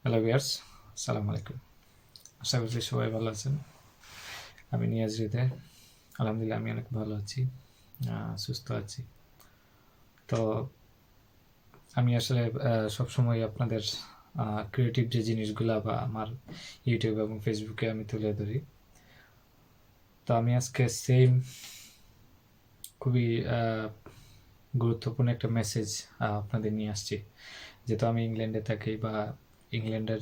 Hello viewers, আসসালামু আলাইকুম। আশা করছি সবাই ভালো আছেন। আমি নিয়াজ হৃদয়। আলহামদুলিল্লাহ আমি অনেক ভালো আছি, সুস্থ আছি। তো আমি আসলে সবসময় আপনাদের ক্রিয়েটিভ যে জিনিসগুলা বা আমার ইউটিউব এবং ফেসবুকে আমি তুলে ধরি। তো আমি আজকে খুবই গুরুত্বপূর্ণ একটা মেসেজ আপনাদের নিয়ে আসছি। যেহেতু আমি ইংল্যান্ডে থাকি বা ইংল্যান্ডের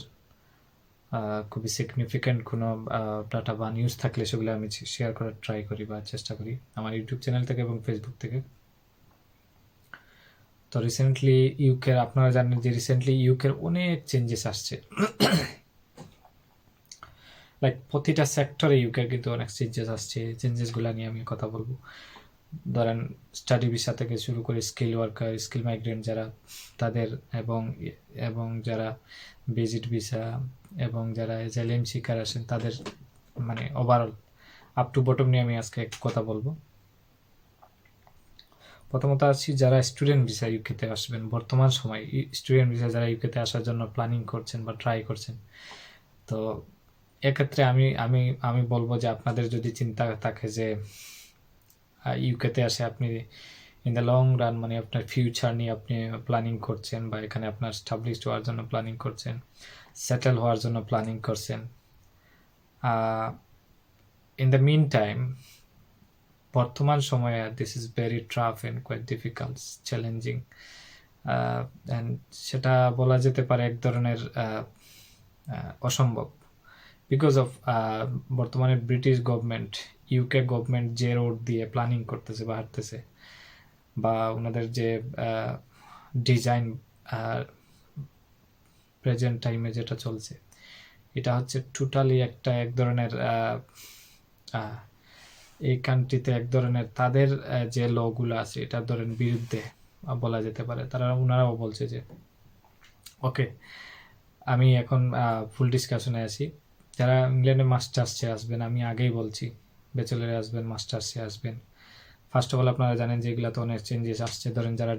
খুবই সিগনিফিক্যান্ট কোনো ডাটা বা নিউজ থাকলে সেগুলো আমি শেয়ার করার ট্রাই করি বা চেষ্টা করি আমার ইউটিউব চ্যানেল থেকে এবং ফেসবুক থেকে। তো রিসেন্টলি ইউকের, আপনারা জানেন যে রিসেন্টলি ইউকের অনেক চেঞ্জেস আসছে। লাইক প্রতিটা সেক্টরে ইউকের কিন্তু অনেক চেঞ্জেস আসছে। চেঞ্জেসগুলো নিয়ে আমি কথা বলবো। ধরেন স্টাডি ভিসা থেকে শুরু করে স্কিল ওয়ার্কার, স্কিল মাইগ্রেন্ট যারা তাদের, এবং এবং যারা ভিজিট ভিসা এবং যারা এজেলিয়াম শিকার আসেন তাদের, মানে ওভারঅল আপ টু বটম নিয়ে আমি আজকে কথা বলবো। প্রথমত আসছি যারা স্টুডেন্ট ভিসা ইউকেতে আসবেন, বর্তমান সময় স্টুডেন্ট ভিসা যারা ইউকেতে আসার জন্য প্ল্যানিং করছেন বা ট্রাই করছেন। তো এক্ষেত্রে আমি আমি আমি বলবো যে আপনাদের যদি চিন্তা থাকে যে ইউকেতে আসে আপনি ইন দ্য লং রান, মানে আপনার ফিউচার নিয়ে আপনি প্ল্যানিং করছেন বা এখানে আপনার স্টাবলিশড হওয়ার জন্য প্ল্যানিং করছেন, সেটেল হওয়ার জন্য প্ল্যানিং করছেন। ইন দ্য মিন টাইম, বর্তমান সময়ে দিস ইজ ভেরি ট্রাফ and quite difficult, challenging, and সেটা বলা যেতে পারে এক ধরনের অসম্ভব। বিকজ অফ বর্তমানে ব্রিটিশ গভর্নমেন্ট, ইউকে গভর্নমেন্ট যে রোড দিয়ে প্ল্যানিং করতেছে বা হাঁটতেছে, বা ওনাদের যে ডিজাইন প্রেজেন্ট টাইমে যেটা চলছে, এটা হচ্ছে টোটালি এক ধরনের এই কান্ট্রিতে এক ধরনের তাদের যে লগুলো আছে এটার ধরেন বিরুদ্ধে বলা যেতে পারে। ওনারাও বলছে যে ওকে, আমি এখন ফুল ডিসকাশনে আছি। যারা ইংল্যান্ডে মাস্টার্সে আসবেন, আমি আগেই বলছি, ব্যাচেলারে আসবেন, মাস্টার্সে আসবেন, ফার্স্ট অফ অল আপনারা জানেন যে এগুলো তো অনেক চেঞ্জেস আসছে। ধরেন যারা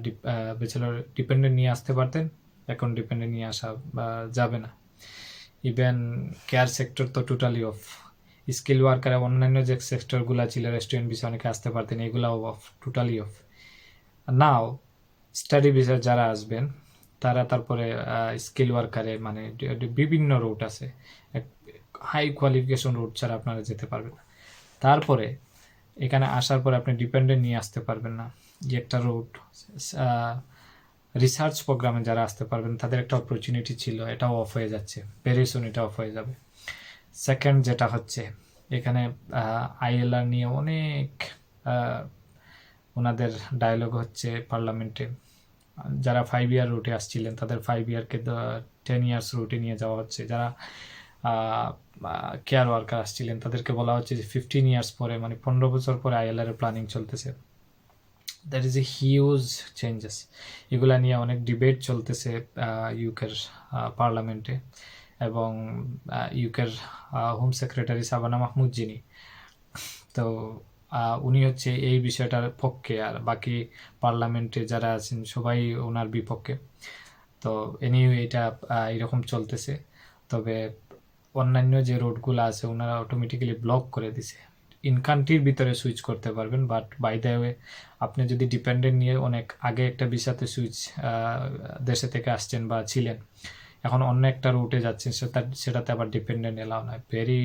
ব্যাচেলার ডিপেন্ডেন্ট নিয়ে আসতে পারতেন, এখন ডিপেন্ডেন্ট নিয়ে আসা যাবে না। ইভেন কেয়ার সেক্টর তো টোটালি অফ। স্কিল ওয়ার্কার অন্যান্য যে সেক্টরগুলো ছিল, রেস্টুরেন্ট ভিসা অনেকে আসতে পারতেন, এগুলাও of, totally off. Now study visa যারা আসবেন তারা তারপরে স্কিল ওয়ার্কারে, মানে বিভিন্ন রুট আছে, হাই কোয়ালিফিকেশন রুট ছাড়া আপনারা যেতে পারবেন না। তারপরে এখানে আসার পরে আপনি ডিপেন্ডেন্ট নিয়ে আসতে পারবেন না, যে একটা রুট। রিসার্চ প্রোগ্রামে যারা আসতে পারবেন তাদের একটা অপরচুনিটি ছিল, এটাও অফ হয়ে যাচ্ছে, ভেরি সুন এটা অফ হয়ে যাবে। সেকেন্ড যেটা হচ্ছে, এখানে আইএলআর নিয়ে অনেক ওনাদের ডায়ালগ হচ্ছে পার্লামেন্টে। যারা 5 ইয়ার রুটে আসছিলেন তাদের 5 ইয়ারকে 10 ইয়ার্স রুটে নিয়ে যাওয়া হচ্ছে। যারা কেয়ার ওয়ার্কার আসছিলেন তাদেরকে বলা হচ্ছে যে 15 ইয়ার্স পরে, মানে 15 বছর পরে আইএলআর প্ল্যানিং চলতেছে। That is a huge changes. এগুলা নিয়ে অনেক ডিবেট চলতেছে ইউকের পার্লামেন্টে, এবং ইউকের হোম সেক্রেটারি সাবানা মাহমুদ যিনি, তো উনি হচ্ছে এই বিষয়টার পক্ষে, আর বাকি পার্লামেন্টে যারা আছেন সবাই ওনার বিপক্ষে। তো এনিওয়ে এটা এরকম চলতেছে। তবে অন্যান্য যে রোডগুলো আছে ওনারা অটোমেটিক্যালি ব্লক করে দিছে। ইন কান্ট্রির ভিতরে সুইচ করতে পারবেন, বাট বাই দ্য ওয়ে আপনি যদি ডিপেন্ডেন্ট নিয়ে অনেক আগে একটা ভিসাতে সুইচ দেশে থেকে আসছেন বা ছিলেন, এখন অন্য একটা রুটে যাচ্ছেন, সেটাতে আবার ডিপেন্ডেন্ট এলাও নয়। Very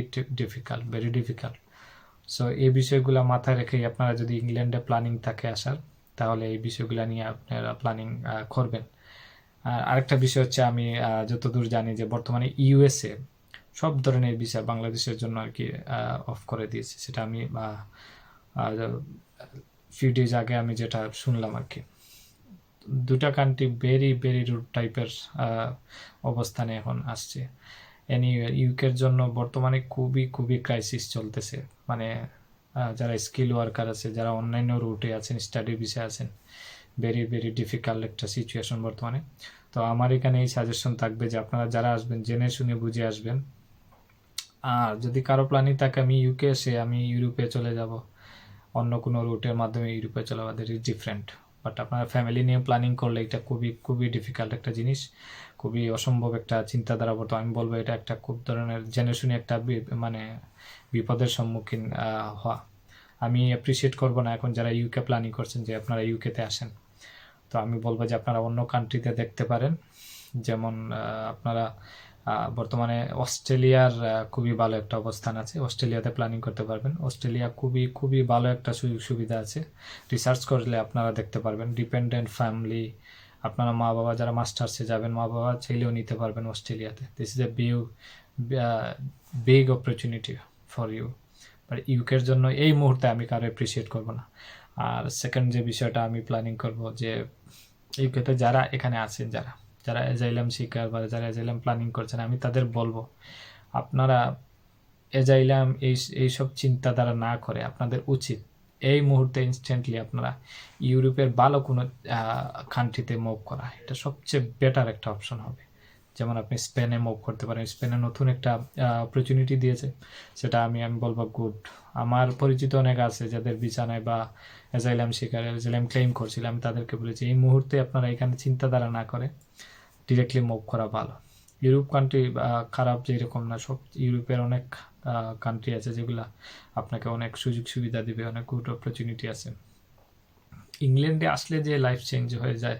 difficult. সো এই বিষয়গুলো মাথায় রেখেই আপনারা যদি ইংল্যান্ডে প্ল্যানিং থাকে আসার, তাহলে এই বিষয়গুলো নিয়ে আপনারা প্ল্যানিং করবেন। আর আরেকটা বিষয় হচ্ছে, আমি যতদূর জানি যে বর্তমানে ইউএসএ সব ধরনের ভিসা বাংলাদেশের জন্য আর কি অফ করে দিয়েছে। সেটা আমি ফিউ ডেজ আগে আমি যেটা শুনলাম আর কি। দুটা কান্ট্রি ভেরি রুট টাইপের অবস্থানে এখন আসছে। এনিওয়ে ইউকের জন্য বর্তমানে খুবই ক্রাইসিস চলতেছে। মানে যারা স্কিল ওয়ার্কার আছে, যারা অন্যান্য রুটে আছেন, স্টাডি ভিসা আছেন, ভেরি ডিফিকাল্ট একটা সিচুয়েশন বর্তমানে। তো আমার এখানে এই সাজেশন থাকবে যে আপনারা যারা আসবেন জেনে শুনে বুঝে আসবেন। আর যদি কারো প্ল্যানিং থাকে আমি ইউকে এসে আমি ইউরোপে চলে যাব, অন্য কোনো রুটের মাধ্যমে ইউরোপে চলে যাওয়া, দ্যাট ইজ ডিফারেন্ট। বাট আপনারা ফ্যামিলি নিয়ে প্ল্যানিং করলে এটা খুবই ডিফিকাল্ট একটা জিনিস। খুবই অসম্ভব একটা চিন্তাধারা বর্তমান। আমি বলবো এটা একটা খুব ধরনের জেনে শুনে একটা মানে বিপদের সম্মুখীন হওয়া। আমি অ্যাপ্রিসিয়েট করব না এখন যারা ইউকে প্ল্যানিং করছেন যে আপনারা ইউকেতে আসেন। তো আমি বলবো যে আপনারা অন্য কান্ট্রিতে দেখতে পারেন, যেমন আপনারা বর্তমানে অস্ট্রেলিয়ার খুবই ভালো একটা অবস্থান আছে, অস্ট্রেলিয়াতে প্ল্যানিং করতে পারবেন। অস্ট্রেলিয়া খুবই খুবই ভালো একটা সুযোগ সুবিধা আছে, রিসার্চ করলে আপনারা দেখতে পারবেন। ডিপেন্ডেন্ট ফ্যামিলি, আপনারা মা বাবা যারা মাস্টার্সে যাবেন, মা বাবা চাইলেও নিতে পারবেন অস্ট্রেলিয়াতে। This is a big opportunity for you. But ইউকের জন্য এই মুহূর্তে আমি কারো অ্যাপ্রিসিয়েট করব না। আর সেকেন্ড যে বিষয়টা আমি প্ল্যানিং করব যে ইউকেতে যারা এখানে আছেন, যারা অ্যাজাইলাম শিকার বা যারা অ্যাজাইলাম প্ল্যানিং করছেন, আমি তাদের বলবো আপনারা অ্যাজাইলাম এইসব চিন্তাধারা না করে আপনাদের উচিত এই মুহূর্তে ইনস্ট্যান্টলি আপনারা ইউরোপের ভালো কোনো কান্ট্রিতে মুভ করা। এটা সবচেয়ে বেটার একটা অপশন হবে। যেমন আপনি স্পেনে মুভ করতে পারেন, স্পেনে নতুন একটা অপরচুনিটি দিয়েছে, সেটা আমি বলবো গুড। আমার পরিচিত অনেক আছে যাদের বিছানায় বা অ্যাজাইলাম শিকার অ্যাজাইলাম ক্লেম করছিল, আমি তাদেরকে বলেছি এই মুহূর্তে আপনারা এখানে চিন্তাধারা না করে ডিরেক্টলি মুভ করা ভালো। ইউরোপ কান্ট্রি খারাপ যেরকম না, সব ইউরোপের অনেক কান্ট্রি আছে যেগুলা আপনাকে অনেক সুযোগ সুবিধা দিবে, অনেক গুড অপরচুনিটি আছে। ইংল্যান্ডে আসলে যে লাইফ চেঞ্জ হয়ে যায়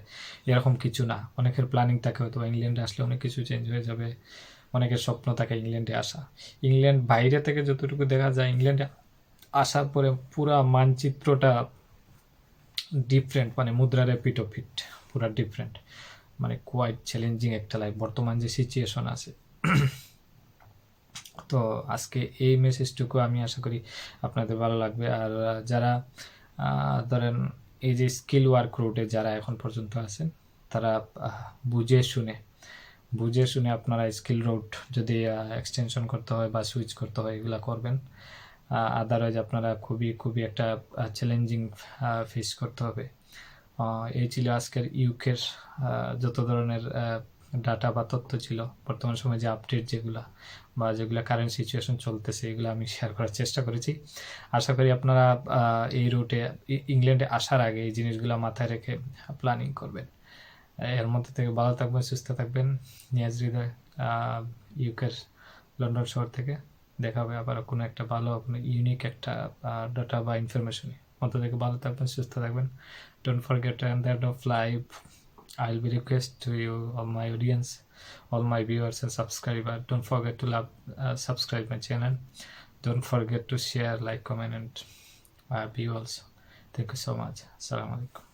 এরকম কিছু না। অনেকের প্ল্যানিং থাকে হয়তো ইংল্যান্ডে আসলে অনেক কিছু চেঞ্জ হয়ে যাবে, অনেকের স্বপ্ন থাকে ইংল্যান্ডে আসা। ইংল্যান্ড বাইরে থেকে যতটুকু দেখা যায়, ইংল্যান্ডে আসার পরে পুরা মানচিত্রটা ডিফারেন্ট, মানে মুদ্রার পিঠ পুরা ডিফারেন্ট, মানে কোয়াইট চ্যালেঞ্জিং একটা লাইফ বর্তমান যে সিচুয়েশন আছে। তো আজকে এই মেসেজটুকু আমি আশা করি আপনাদের ভালো লাগবে। আর যারা ধরেন এই যে স্কিল ওয়ার্ক রুটে যারা এখন পর্যন্ত আছেন, তারা বুঝে শুনে আপনারা স্কিল রুট যদি এক্সটেনশন করতে হয় বা সুইচ করতে হয় এগুলো করবেন। আদারওয়াইজ আপনারা খুবই একটা চ্যালেঞ্জিং ফেস করতে হবে। এই ছিল আজকের ইউকের যত ধরনের ডাটা বা তথ্য ছিল, বর্তমান সময়ে যে আপডেট যেগুলো কারেন্ট সিচুয়েশন চলতেছে এগুলো আমি শেয়ার করার চেষ্টা করেছি। আশা করি আপনারা এই রুটে ইংল্যান্ডে আসার আগে এই জিনিসগুলো মাথায় রেখে প্ল্যানিং করবেন। এর মধ্যে থেকে ভালো থাকবেন, সুস্থ থাকবেন। নিয়াজ হৃদয়, ইউকের লন্ডন শহর থেকে। দেখা হবে আবার কোনো একটা ভালো কোনো ইউনিক একটা ডাটা বা ইনফরমেশনে। মধ্যে থেকে ভালো থাকবেন, সুস্থ থাকবেন। Don't forget to end the end of live. I'll be request to you, all my audience, all my viewers and subscribers. Don't forget to subscribe my channel. Don't forget to share, like, comment, and view also. Thank you so much. Assalamu alaikum.